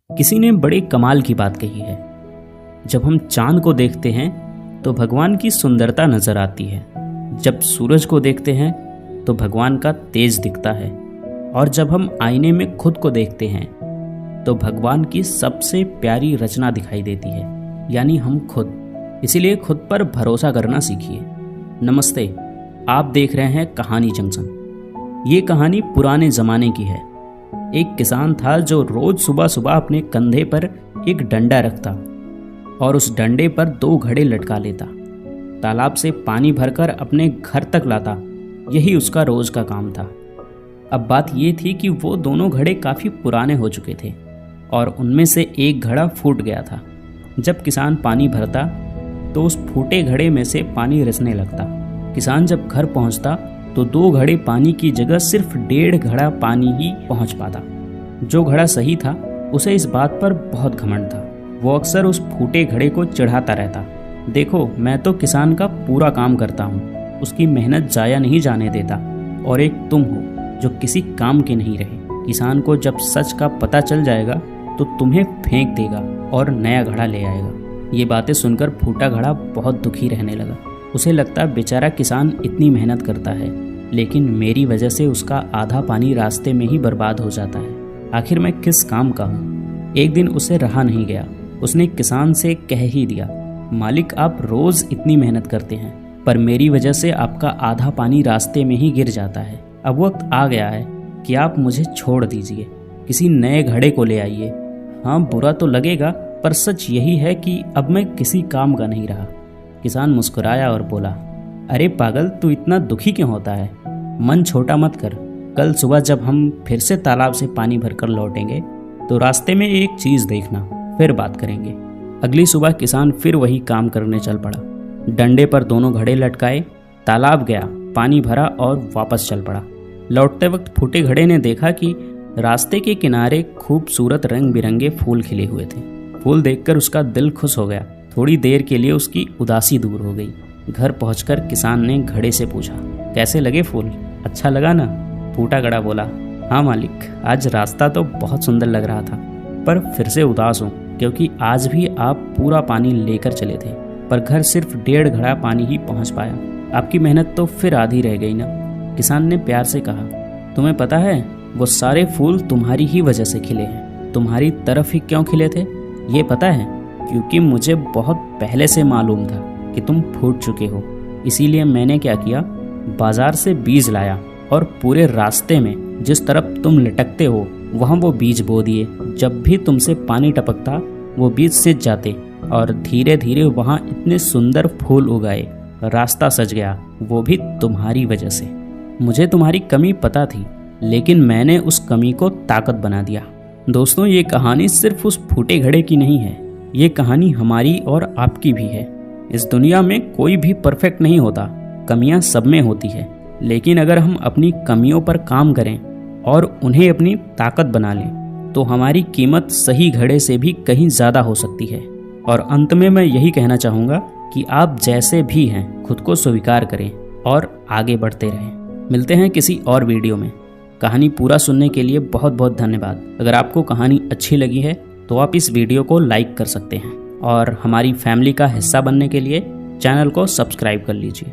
किसी ने बड़े कमाल की बात कही है। जब हम चांद को देखते हैं तो भगवान की सुंदरता नजर आती है, जब सूरज को देखते हैं तो भगवान का तेज दिखता है, और जब हम आईने में खुद को देखते हैं तो भगवान की सबसे प्यारी रचना दिखाई देती है, यानी हम खुद। इसीलिए खुद पर भरोसा करना सीखिए। नमस्ते, आप देख रहे हैं कहानी जंक्शन। ये कहानी पुराने ज़माने की है। एक किसान था जो रोज सुबह सुबह अपने कंधे पर एक डंडा रखता और उस डंडे पर 2 घड़े लटका लेता। तालाब से पानी भरकर अपने घर तक लाता। यही उसका रोज का काम था। अब बात ये थी कि वो दोनों घड़े काफ़ी पुराने हो चुके थे और उनमें से एक घड़ा फूट गया था। जब किसान पानी भरता तो उस फूटे घड़े में से पानी रिसने लगता। किसान जब घर पहुंचता तो 2 घड़े पानी की जगह सिर्फ 1.5 घड़ा पानी ही पहुंच पाता। जो घड़ा सही था उसे इस बात पर बहुत घमंड था। वो अक्सर उस फूटे घड़े को चिढ़ाता रहता। देखो, मैं तो किसान का पूरा काम करता हूँ, उसकी मेहनत जाया नहीं जाने देता, और एक तुम हो जो किसी काम के नहीं रहे। किसान को जब सच का पता चल जाएगा तो तुम्हें फेंक देगा और नया घड़ा ले आएगा। ये बातें सुनकर फूटा घड़ा बहुत दुखी रहने लगा। उसे लगता बेचारा किसान इतनी मेहनत करता है, लेकिन मेरी वजह से उसका आधा पानी रास्ते में ही बर्बाद हो जाता है। आखिर मैं किस काम का हूँ। एक दिन उसे रहा नहीं गया। उसने किसान से कह ही दिया, मालिक, आप रोज इतनी मेहनत करते हैं, पर मेरी वजह से आपका आधा पानी रास्ते में ही गिर जाता है। अब वक्त आ गया है कि आप मुझे छोड़ दीजिए, किसी नए घड़े को ले आइए। हाँ, बुरा तो लगेगा, पर सच यही है कि अब मैं किसी काम का नहीं रहा। किसान मुस्कुराया और बोला, अरे पागल, तू इतना दुखी क्यों होता है? मन छोटा मत कर। कल सुबह जब हम फिर से तालाब से पानी भरकर लौटेंगे तो रास्ते में एक चीज़ देखना, फिर बात करेंगे। अगली सुबह किसान फिर वही काम करने चल पड़ा। डंडे पर दोनों घड़े लटकाए, तालाब गया, पानी भरा और वापस चल पड़ा। लौटते वक्त फूटे घड़े ने देखा कि रास्ते के किनारे खूबसूरत रंग बिरंगे फूल खिले हुए थे। फूल देखकर उसका दिल खुश हो गया। थोड़ी देर के लिए उसकी उदासी दूर हो गई। घर पहुंचकर किसान ने घड़े से पूछा, कैसे लगे फूल? अच्छा लगा ना? फूटा घड़ा बोला, हाँ मालिक, आज रास्ता तो बहुत सुंदर लग रहा था, पर फिर से उदास हूँ क्योंकि आज भी आप पूरा पानी लेकर चले थे, पर घर सिर्फ 1.5 घड़ा पानी ही पहुँच पाया। आपकी मेहनत तो फिर आधी रह गई ना। किसान ने प्यार से कहा, तुम्हें पता है वो सारे फूल तुम्हारी ही वजह से खिले हैं। तुम्हारी तरफ ही क्यों खिले थे ये पता है? क्योंकि मुझे बहुत पहले से मालूम था कि तुम फूट चुके हो। इसीलिए मैंने क्या किया, बाजार से बीज लाया और पूरे रास्ते में जिस तरफ तुम लटकते हो वहाँ वो बीज बो दिए। जब भी तुमसे पानी टपकता वो बीज सिंच जाते और धीरे धीरे वहाँ इतने सुंदर फूल उगाए। रास्ता सज गया, वो भी तुम्हारी वजह से। मुझे तुम्हारी कमी पता थी, लेकिन मैंने उस कमी को ताकत बना दिया। दोस्तों, ये कहानी सिर्फ उस फूटे घड़े की नहीं है, ये कहानी हमारी और आपकी भी है। इस दुनिया में कोई भी परफेक्ट नहीं होता, कमियां सब में होती है, लेकिन अगर हम अपनी कमियों पर काम करें और उन्हें अपनी ताकत बना लें तो हमारी कीमत सही घड़े से भी कहीं ज़्यादा हो सकती है। और अंत में मैं यही कहना चाहूँगा कि आप जैसे भी हैं खुद को स्वीकार करें और आगे बढ़ते रहें। मिलते हैं किसी और वीडियो में। कहानी पूरा सुनने के लिए बहुत बहुत धन्यवाद। अगर आपको कहानी अच्छी लगी है तो आप इस वीडियो को लाइक कर सकते हैं और हमारी फैमिली का हिस्सा बनने के लिए चैनल को सब्सक्राइब कर लीजिए।